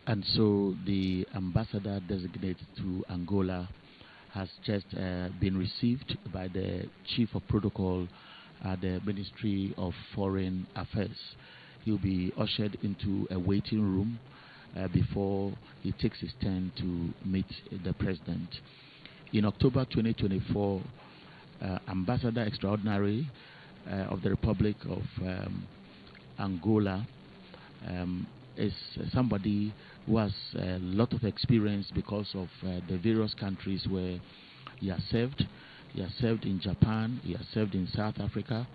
And so the ambassador designate to Angola has just been received by the chief of protocol at the Ministry of Foreign Affairs. He'll be ushered into a waiting room before he takes his turn to meet the president. In October 2024, Ambassador Extraordinary of the Republic of Angola is somebody who has a lot of experience because of the various countries where he has served. He has served in Japan, he has served in South Africa,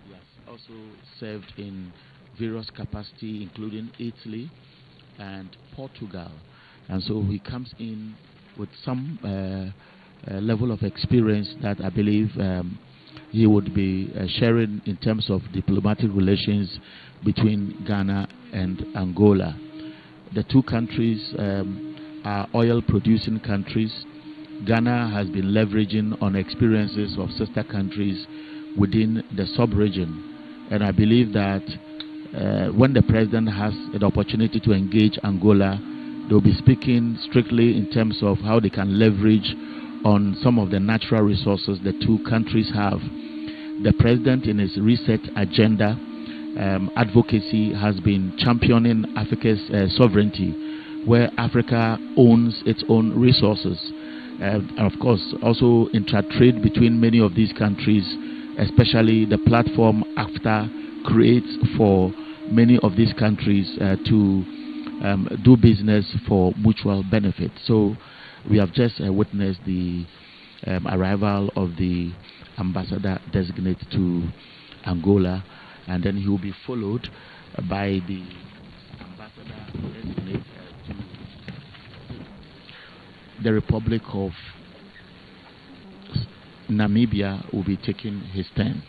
he has also served in various capacities, including Italy and Portugal. And so he comes in with some level of experience that I believe he would be sharing in terms of diplomatic relations between Ghana and Angola. The two countries are oil-producing countries. Ghana has been leveraging on experiences of sister countries within the sub-region. And I believe that when the president has the opportunity to engage Angola, they'll be speaking strictly in terms of how they can leverage on some of the natural resources the two countries have. The president, in his reset agenda advocacy, has been championing Africa's sovereignty, where Africa owns its own resources. And of course, also intra-trade between many of these countries, especially the platform AFTA creates for many of these countries to do business for mutual benefit. So we have just witnessed the arrival of the ambassador designate to Angola, and then he will be followed by the ambassador designate to the Republic of Namibia, will be taking his turn.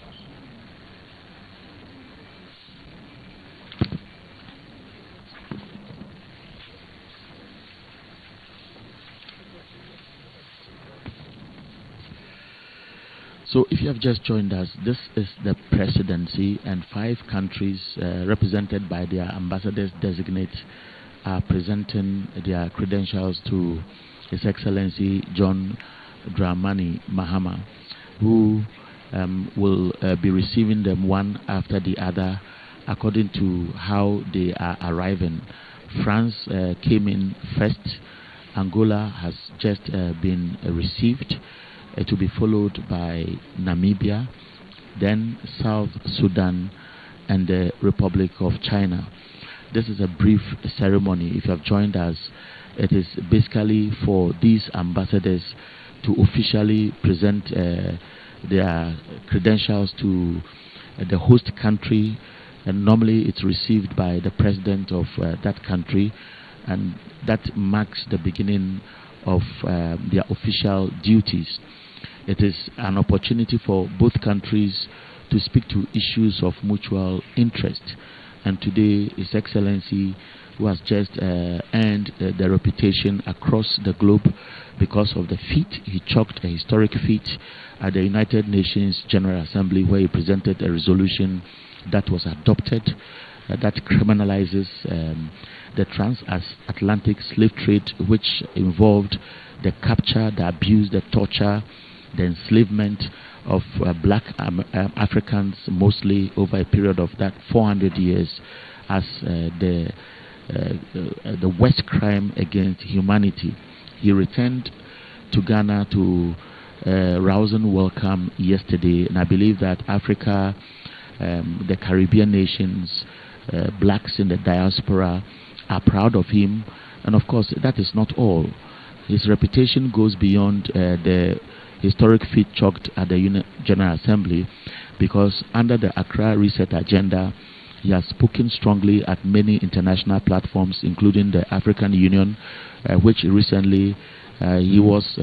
So if you have just joined us, this is the presidency, and 5 countries represented by their ambassadors designate are presenting their credentials to His Excellency John Dramani Mahama, who will be receiving them one after the other according to how they are arriving. France came in first. Angola has just been received, to be followed by Namibia, then South Sudan, and the Republic of China. This is a brief ceremony. If you have joined us, it is basically for these ambassadors to officially present their credentials to the host country, and normally it's received by the president of that country, and that marks the beginning of their official duties. It is an opportunity for both countries to speak to issues of mutual interest. And today, His Excellency, who has just earned the reputation across the globe because of the feat, he chalked a historic feat at the United Nations General Assembly, where he presented a resolution that was adopted that criminalizes the transatlantic slave trade, which involved the capture, the abuse, the torture, the enslavement of black Africans, mostly over a period of that 400 years, as the worst crime against humanity. He returned to Ghana to rousing welcome yesterday, and I believe that Africa, the Caribbean nations, blacks in the diaspora are proud of him. And of course, that is not all. His reputation goes beyond the historic feat chalked at the General Assembly, because under the Accra Reset Agenda, he has spoken strongly at many international platforms, including the African Union, which recently he was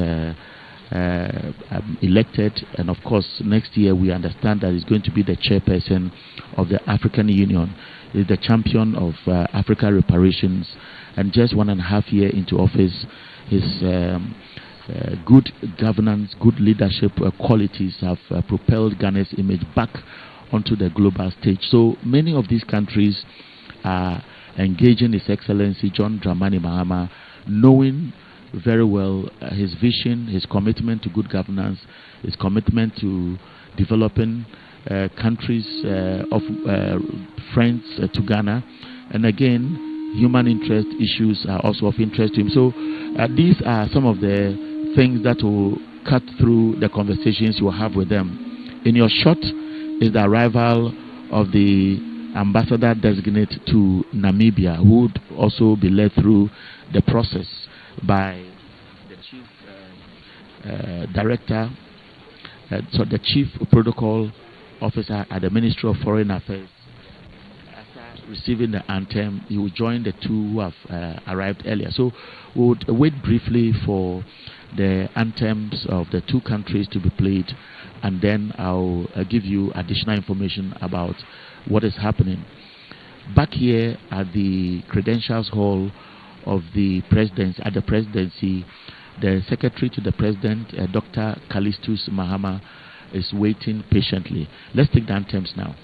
elected. And of course, next year we understand that he's going to be the chairperson of the African Union. He's the champion of Africa reparations, and just 1.5 years into office, his good governance, good leadership qualities have propelled Ghana's image back onto the global stage. So many of these countries are engaging His Excellency John Dramani Mahama, knowing very well his vision, his commitment to good governance, his commitment to developing countries of friends to Ghana. And again, human interest issues are also of interest to him. So these are some of the things that will cut through the conversations you will have with them. In your shot is the arrival of the ambassador designate to Namibia, who would also be led through the process by the chief director, so the chief protocol officer at the Ministry of Foreign Affairs. After receiving the anthem, he will join the two who have arrived earlier. So we would wait briefly for the anthems of the two countries to be played, and then I'll give you additional information about what is happening. Back here at the Credentials Hall of the Presidency, at the Presidency, the Secretary to the President, Dr. Callistus Mahama, is waiting patiently. Let's take the anthems now.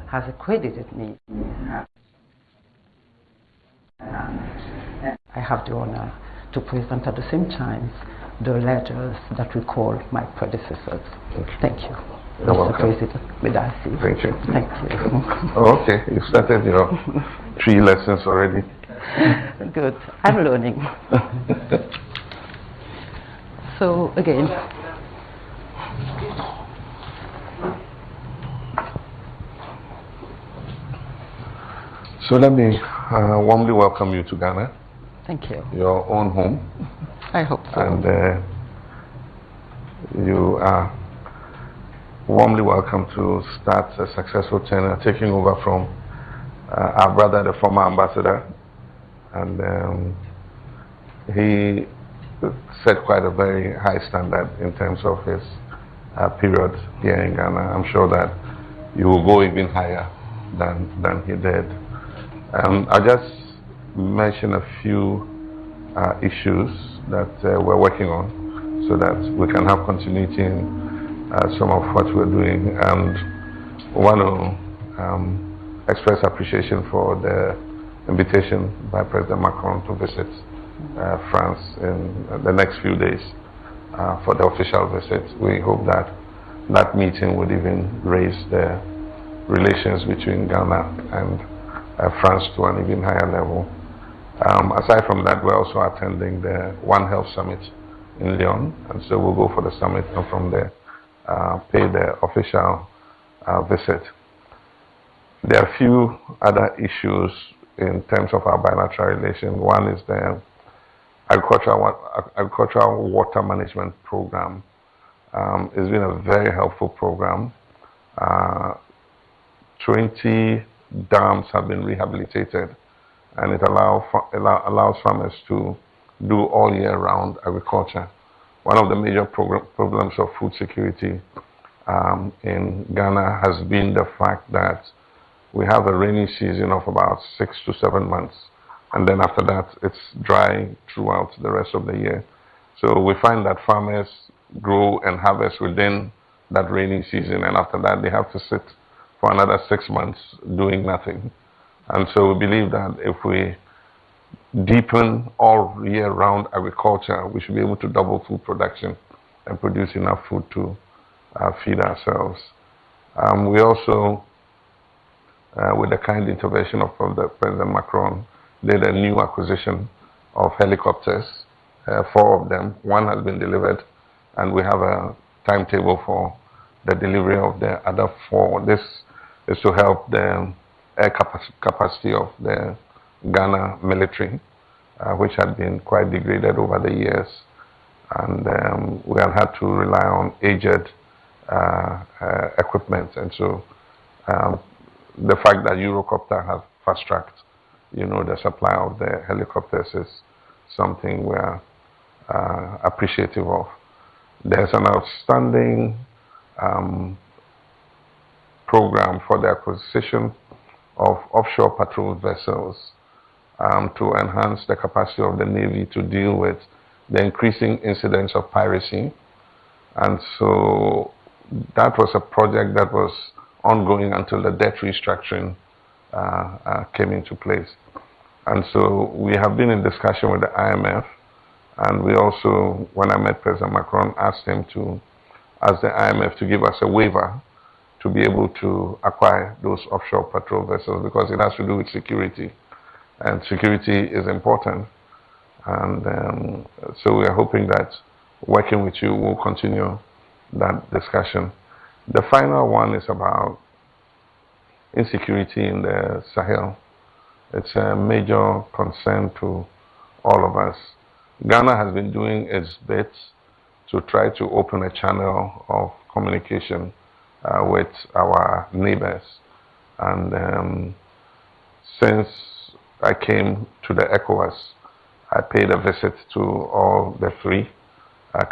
Has accredited me. I have the honor to present at the same time the letters that recall my predecessors. Okay. Thank you. You're welcome. President Medasi. Thank you. Thank you. Oh, okay, you started your 3 lessons already. Good. I'm learning. So again, So let me warmly welcome you to Ghana. thank you. Your own home. I hope so. And you are warmly welcome to start a successful tenure, taking over from our brother, the former ambassador. And he set quite a very high standard in terms of his period here in Ghana. I'm sure that you will go even higher than he did. I'll just mention a few issues that we're working on so that we can have continuity in some of what we're doing. And want to express appreciation for the invitation by President Macron to visit France in the next few days for the official visit. We hope that that meeting would even raise the relations between Ghana and France to an even higher level. Aside from that, we're also attending the One Health Summit in Lyon, and so we'll go for the summit and from there pay the official visit. There are a few other issues in terms of our bilateral relation. One is the agricultural water management program It's been a very helpful program. 20 dams have been rehabilitated, and it allows farmers to do all year round agriculture. One of the major problems of food security in Ghana has been the fact that we have a rainy season of about 6 to 7 months, and then after that it's dry throughout the rest of the year. So we find that farmers grow and harvest within that rainy season, and after that they have to sit for another 6 months doing nothing. And so we believe that if we deepen all year-round agriculture, we should be able to double food production and produce enough food to feed ourselves. We also, with the kind intervention of President Macron, did a new acquisition of helicopters, 4 of them. 1 has been delivered, and we have a timetable for the delivery of the other 4. This is to help the air capacity of the Ghana military, which had been quite degraded over the years. And we have had to rely on aged equipment. And so the fact that Eurocopter has fast-tracked, the supply of the helicopters is something we are appreciative of. There's an outstanding program for the acquisition of offshore patrol vessels to enhance the capacity of the Navy to deal with the increasing incidence of piracy. And so that was a project that was ongoing until the debt restructuring came into place. And so we have been in discussion with the IMF, and we also, when I met President Macron, asked him to ask the IMF to give us a waiver to be able to acquire those offshore patrol vessels, because it has to do with security, and security is important. And so we are hoping that working with you will continue that discussion. The final one is about insecurity in the Sahel. It's a major concern to all of us. Ghana has been doing its bit to try to open a channel of communication with our neighbors. And since I came to the ECOWAS, I paid a visit to all the 3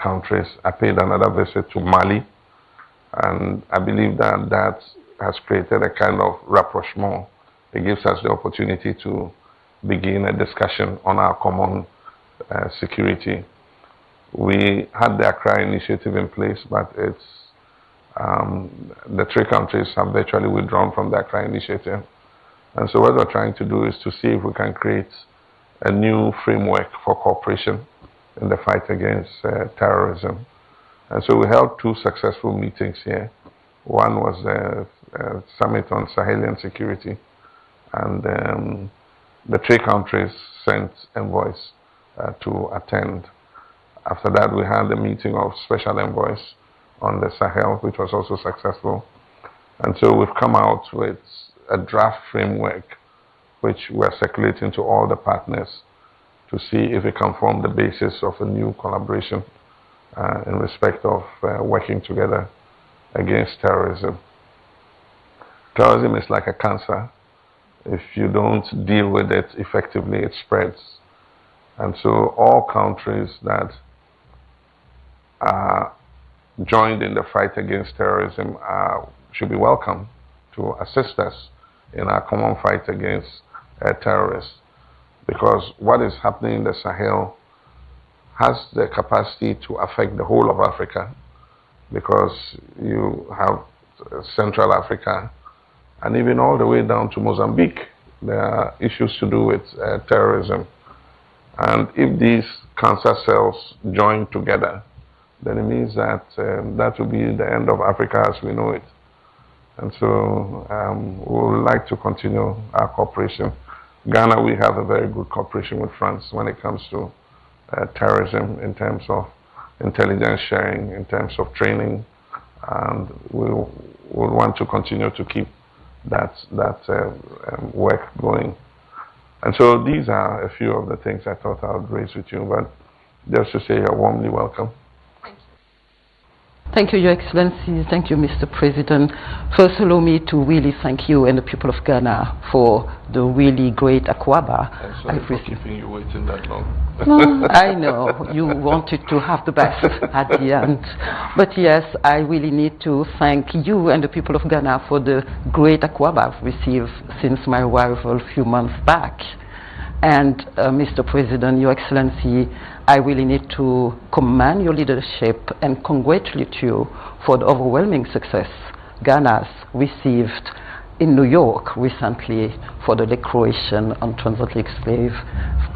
countries. I paid another visit to Mali, and I believe that that has created a kind of rapprochement. It gives us the opportunity to begin a discussion on our common security. We had the Accra initiative in place, but it's the 3 countries have virtually withdrawn from the Accra initiative. And so what we're trying to do is to see if we can create a new framework for cooperation in the fight against terrorism. And so we held 2 successful meetings here. One was a summit on Sahelian security, and the 3 countries sent envoys to attend. After that, we had a meeting of special envoys on the Sahel, which was also successful. And so we've come out with a draft framework which we're circulating to all the partners to see if it can form the basis of a new collaboration in respect of working together against terrorism. Terrorism is like a cancer. If you don't deal with it effectively, it spreads. And so all countries that are joined in the fight against terrorism should be welcome to assist us in our common fight against terrorists. Because what is happening in the Sahel has the capacity to affect the whole of Africa, because you have Central Africa and even all the way down to Mozambique. There are issues to do with terrorism. And if these cancer cells join together, then it means that that will be the end of Africa as we know it. And so we would like to continue our cooperation. Ghana, we have a very good cooperation with France when it comes to terrorism, in terms of intelligence sharing, in terms of training, and we will want to continue to keep that work going. And so these are a few of the things I thought I would raise with you, but just to say you're warmly welcome. Thank Thank you, Your Excellency. Thank you, Mr. President. First, allow me to really thank you and the people of Ghana for the really great Akwaba. I'm sorry for keeping you waiting that long. No, I know. You wanted to have the best at the end. But yes, I really need to thank you and the people of Ghana for the great Akwaba I've received since my arrival a few months back. And Mr. President, Your Excellency, I really need to commend your leadership and congratulate you for the overwhelming success Ghana's received in New York recently for the Declaration on Transatlantic Slave.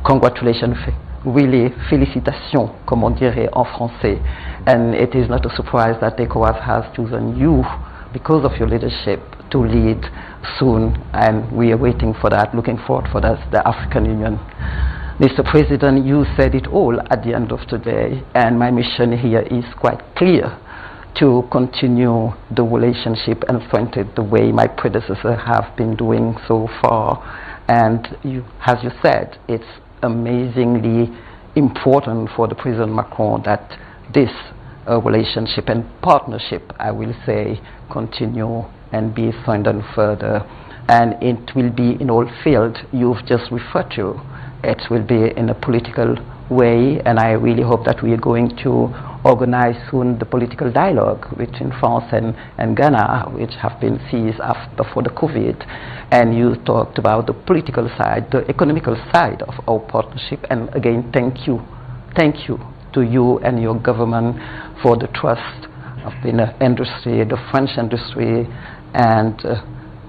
Congratulations, really, félicitations, comme on dirait en français. And it is not a surprise that ECOWAS has chosen you because of your leadership to lead soon, and we are waiting for that, looking forward for that, the African Union. Mr. President, you said it all at the end of today, and my mission here is quite clear: to continue the relationship and strengthen it the way my predecessors have been doing so far. And you, as you said, it's amazingly important for the President Macron that this relationship and partnership, I will say, continue and be strengthened further. And it will be in all fields you've just referred to. It will be in a political way, and I really hope that we are going to organize soon the political dialogue between France and Ghana, which have been seized before the COVID. And you talked about the political side, the economical side of our partnership. And again, thank you to you and your government for the trust of the industry, the French industry, and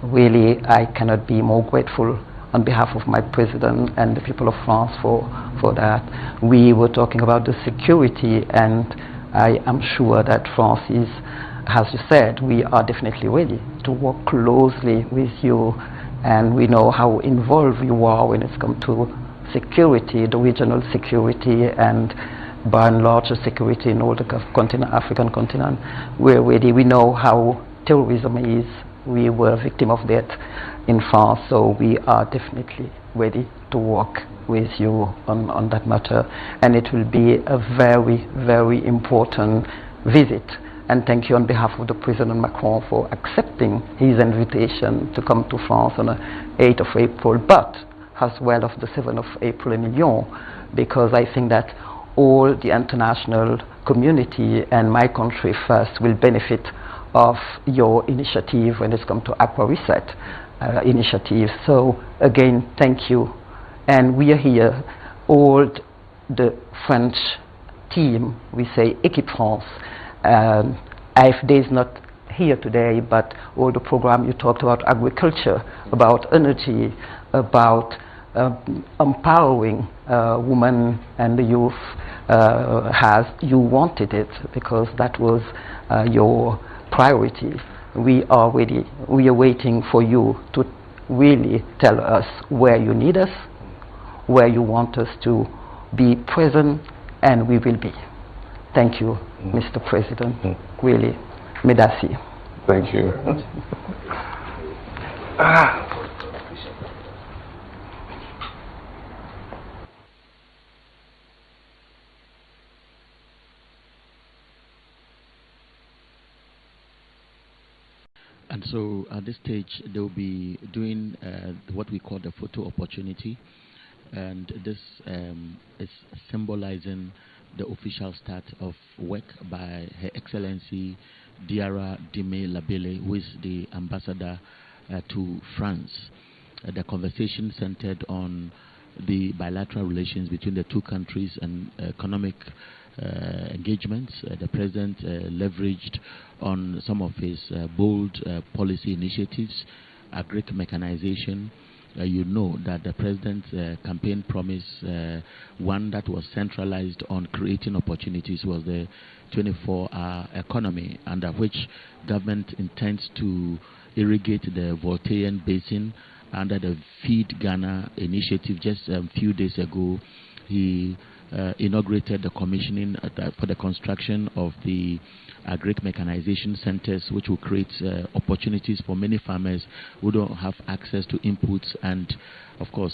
really I cannot be more grateful on behalf of my president and the people of France for that. We were talking about the security, and I am sure that France is, as you said, we are definitely ready to work closely with you, and we know how involved you are when it's come to security, the regional security, and by and large the security in all the continent, African continent. We're ready. We know how terrorism is. We were a victim of that in France, so we are definitely ready to work with you on that matter. And it will be a very, very important visit. And thank you on behalf of the President Macron for accepting his invitation to come to France on the 8th of April, but as well of the 7th of April in Lyon, because I think that all the international community and my country first will benefit of your initiative when it's come to Aqua Reset initiative. So again, thank you. And we are here, all the French team, we say Équipe France. AFD is not here today, but all the program you talked about agriculture, about energy, about empowering women and the youth, as you wanted it, because that was your priority. We are ready. We are waiting for you to really tell us where you need us, where you want us to be present, and we will be. Thank you, Mr. President. Really, merci. Thank you. And so at this stage, they'll be doing what we call the photo opportunity. And this is symbolizing the official start of work by Her Excellency Diarra Dime Labele, who is the ambassador to France. The conversation centered on the bilateral relations between the two countries and economic engagements. The President leveraged on some of his bold policy initiatives, agric mechanization. You know that the President's campaign promise, one that was centralized on creating opportunities, was the 24-hour economy, under which government intends to irrigate the Voltairean Basin under the Feed Ghana initiative. Just a few days ago, he inaugurated the commissioning for the construction of the agric mechanization centers, which will create opportunities for many farmers who don't have access to inputs and, of course,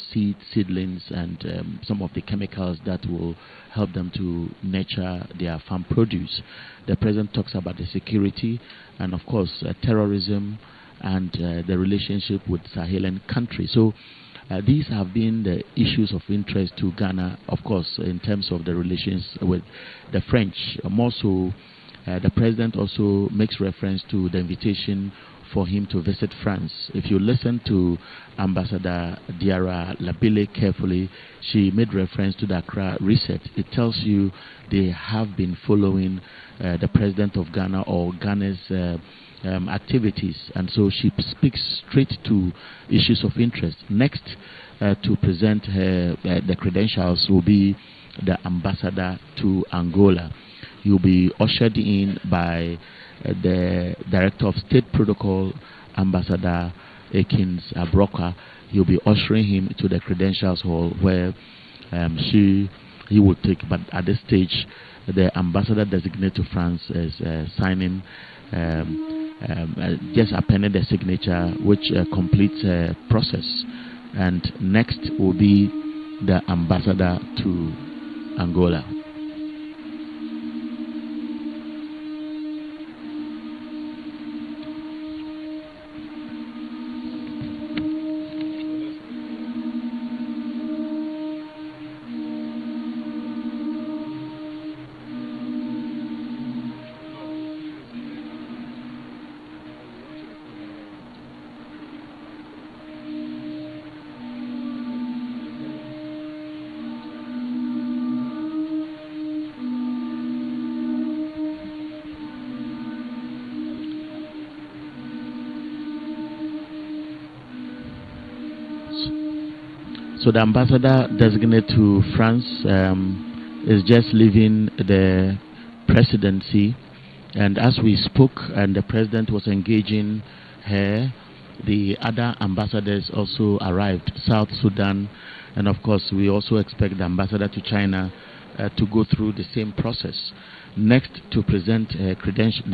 seedlings and some of the chemicals that will help them to nurture their farm produce. The president talks about the security and, of course, terrorism and the relationship with Sahelan countries. So these have been the issues of interest to Ghana, of course, in terms of the relations with the French. More so, the president also makes reference to the invitation for him to visit France. If you listen to Ambassador Diarra Labille carefully, she made reference to the Accra reset. It tells you they have been following the president of Ghana or Ghana's activities, and so she speaks straight to issues of interest. Next to present her the credentials will be the ambassador to Angola. He'll be ushered in by the Director of State Protocol, Ambassador Akins Abroka. He'll be ushering him to the credentials hall where he will take, but at this stage the ambassador designated to France is signing, just appending the signature, which completes the process. And next will be the ambassador to Angola. So the ambassador designated to France is just leaving the presidency, and as we spoke and the president was engaging her, the other ambassadors also arrived, South Sudan, and of course we also expect the ambassador to China to go through the same process. Next to present the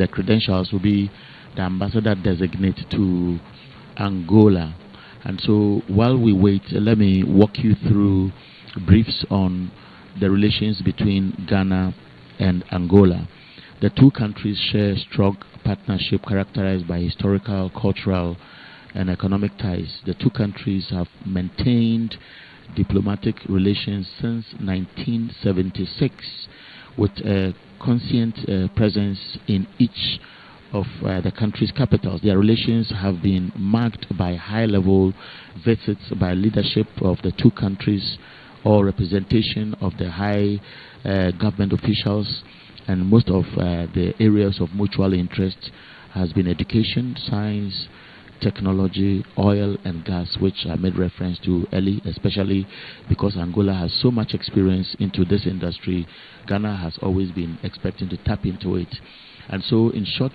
credentials will be the ambassador designate to Angola. And so while we wait, let me walk you through briefs on the relations between Ghana and Angola. The two countries share strong partnership characterized by historical, cultural, and economic ties. The two countries have maintained diplomatic relations since 1976 with a constant presence in each of the country's capitals. Their relations have been marked by high-level visits by leadership of the two countries or representation of the high government officials, and most of the areas of mutual interest has been education, science, technology, oil and gas, which I made reference to early, especially because Angola has so much experience into this industry. Ghana has always been expecting to tap into it. And so, in short,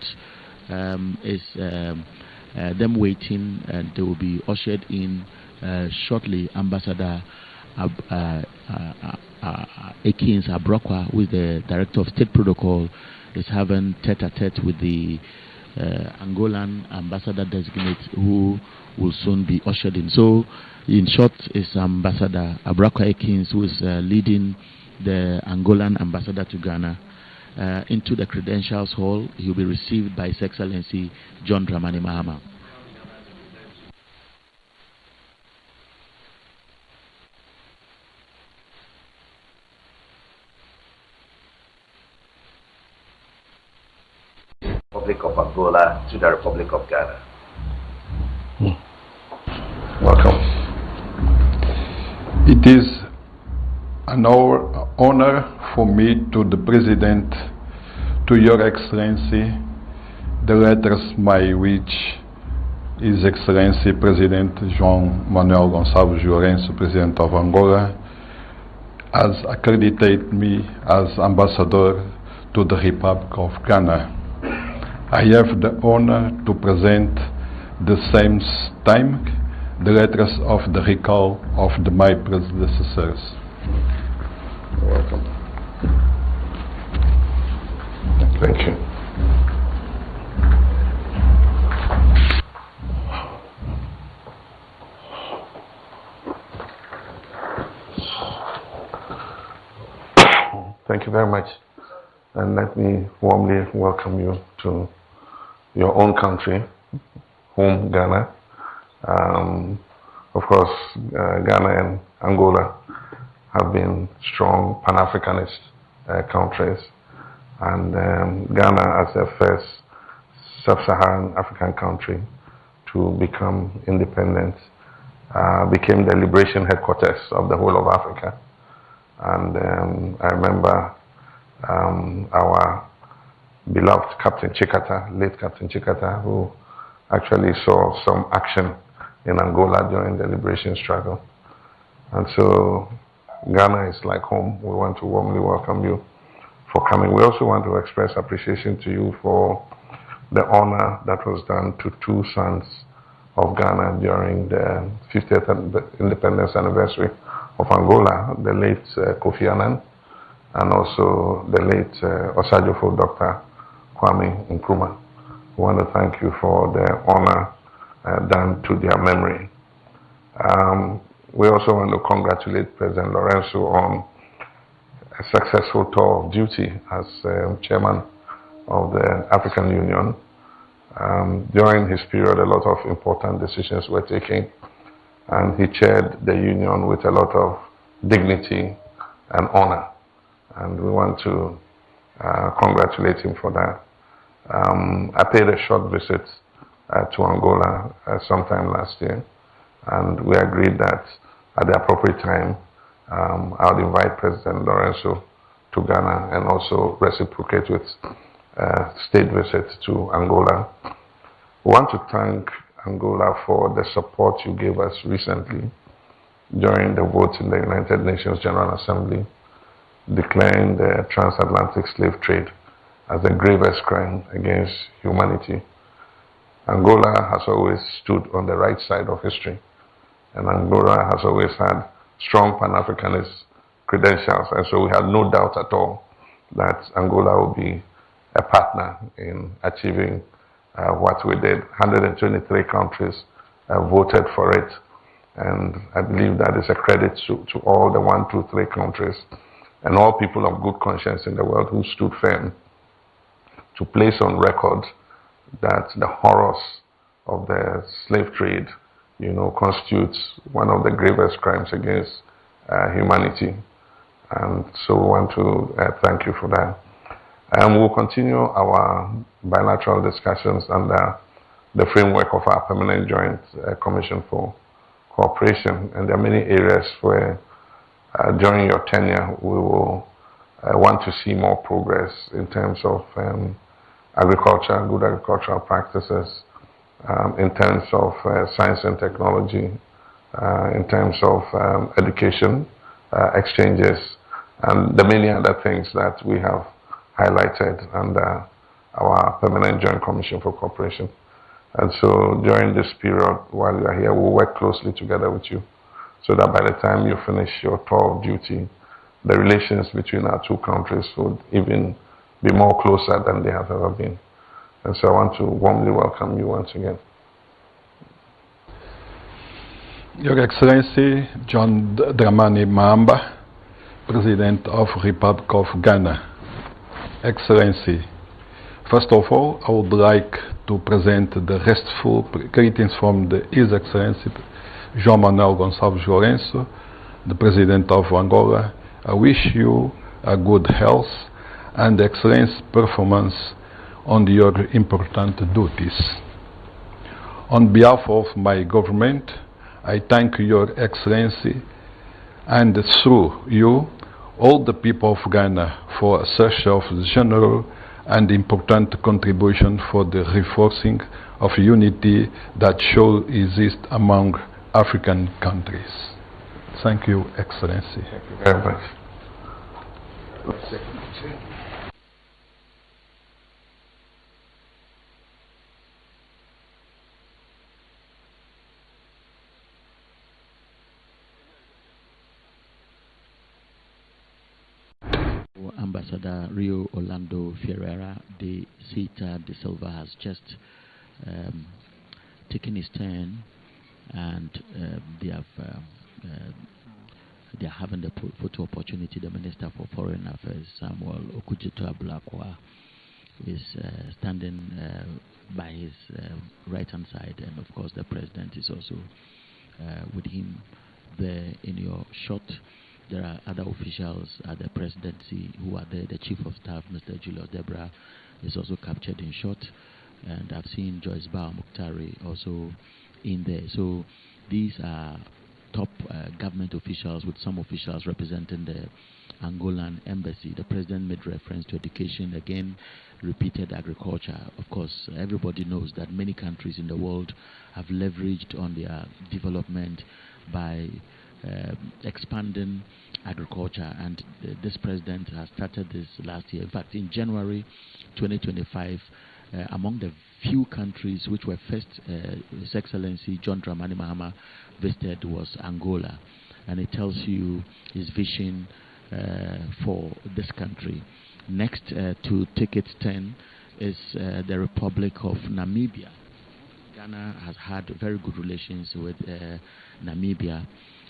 is them waiting, and they will be ushered in shortly. Ambassador Akins Abroka, who is the Director of State Protocol, is having tete-a-tete with the Angolan ambassador designate, who will soon be ushered in. So, in short, is Ambassador Abroka Akins, who is leading the Angolan ambassador to Ghana into the credentials hall. He will be received by His Excellency John Dramani Mahama. Republic of Angola to the Republic of Ghana. Welcome. It is an honor for me to the President, to Your Excellency, the letters by which His Excellency President João Manuel Gonçalves Lourenço, President of Angola, has accredited me as Ambassador to the Republic of Ghana. I have the honor to present the same time the letters of the recall of my predecessors. You're welcome. Thank you. Thank you very much. And let me warmly welcome you to your own country, home, Ghana. Of course, Ghana and Angola have been strong Pan-Africanist countries. And Ghana, as the first sub-Saharan African country to become independent, became the liberation headquarters of the whole of Africa. And I remember our beloved Captain Chikata, late Captain Chikata, who actually saw some action in Angola during the liberation struggle. And so Ghana is like home. We want to warmly welcome you for coming. We also want to express appreciation to you for the honor that was done to two sons of Ghana during the 50th independence anniversary of Angola, the late Kofi Annan and also the late Osajofo Dr. Kwame Nkrumah. We want to thank you for the honor done to their memory. We also want to congratulate President Lorenzo on a successful tour of duty as chairman of the African Union. During his period, a lot of important decisions were taken, and he chaired the union with a lot of dignity and honor. And we want to congratulate him for that. I paid a short visit to Angola sometime last year, and we agreed that at the appropriate time, I would invite President Lorenzo to Ghana and also reciprocate with state visits to Angola. We want to thank Angola for the support you gave us recently during the vote in the United Nations General Assembly, declaring the transatlantic slave trade as the gravest crime against humanity. Angola has always stood on the right side of history, and Angola has always had strong Pan-Africanist credentials, and so we had no doubt at all that Angola will be a partner in achieving what we did. 123 countries voted for it, and I believe that is a credit to all the 1, 2, 3 countries and all people of good conscience in the world who stood firm to place on record that the horrors of the slave trade, constitutes one of the gravest crimes against humanity. And so we want to thank you for that. And we'll continue our bilateral discussions under the framework of our Permanent Joint Commission for Cooperation. And there are many areas where during your tenure we will want to see more progress in terms of agriculture, good agricultural practices, in terms of science and technology, in terms of education, exchanges, and the many other things that we have highlighted under our Permanent Joint Commission for Cooperation. And so during this period, while you are here, we'll work closely together with you so that by the time you finish your tour of duty, the relations between our two countries would even be more closer than they have ever been. And so I want to warmly welcome you once again. Your Excellency John Dramani Mahamba, President of Republic of Ghana. Excellency, first of all, I would like to present the restful greetings from His Excellency João Manuel Gonçalves Lourenço, the President of Angola. I wish you a good health and excellent performance on your important duties. On behalf of my government, I thank Your Excellency and through you, all the people of Ghana for such a general and important contribution for the reinforcing of unity that should exist among African countries. Thank you, Excellency. Thank you very much. Ambassador Rio Orlando Ferreira de Sita de Silva has just taken his turn, and they are having the photo opportunity. The Minister for Foreign Affairs, Samuel Okudzeto Ablakwa, is standing by his right-hand side, and of course the President is also with him. There in your shot, there are other officials at the Presidency who are there. The Chief of Staff, Mr. Julius Debra, is also captured in shot, and I've seen Joyce Ba Muktari also in there. So these are top government officials, with some officials representing the Angolan embassy. The President made reference to education, again repeated agriculture. Of course, everybody knows that many countries in the world have leveraged on their development by expanding agriculture, and this President has started this last year. In fact, in January 2025, among the few countries which were first His Excellency John Dramani Mahama visited was Angola, and it tells you his vision for this country. Next to take its turn is the Republic of Namibia. Ghana has had very good relations with Namibia,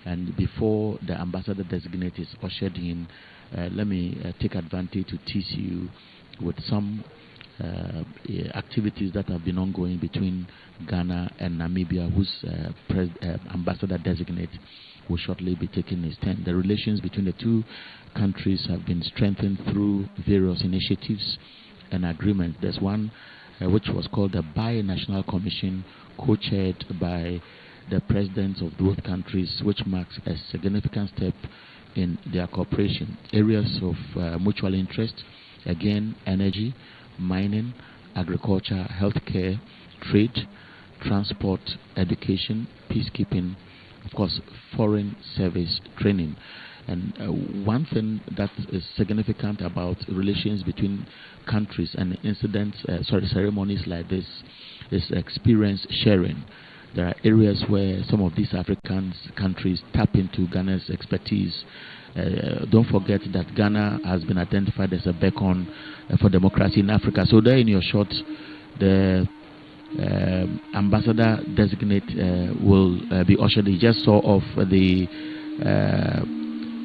and before the ambassador designate is ushered in, let me take advantage to tease you with some activities that have been ongoing between Ghana and Namibia, whose ambassador designate will shortly be taking his turn. The relations between the two countries have been strengthened through various initiatives and agreements. There's one which was called the Bi-National Commission, co-chaired by the presidents of both countries, which marks a significant step in their cooperation. Areas of mutual interest, again, energy, mining, agriculture, healthcare, trade, transport, education, peacekeeping, of course, foreign service training. And one thing that is significant about relations between countries and ceremonies like this is experience sharing. There are areas where some of these African countries tap into Ghana's expertise. Don't forget that Ghana has been identified as a beacon for democracy in Africa. So there in your shot, the ambassador designate will be ushered. You just saw off the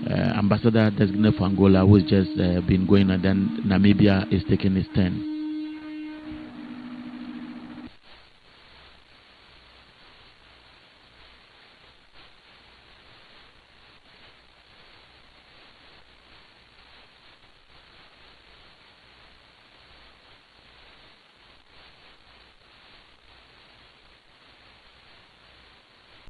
ambassador designate for Angola, who's just been going, and then Namibia is taking his turn.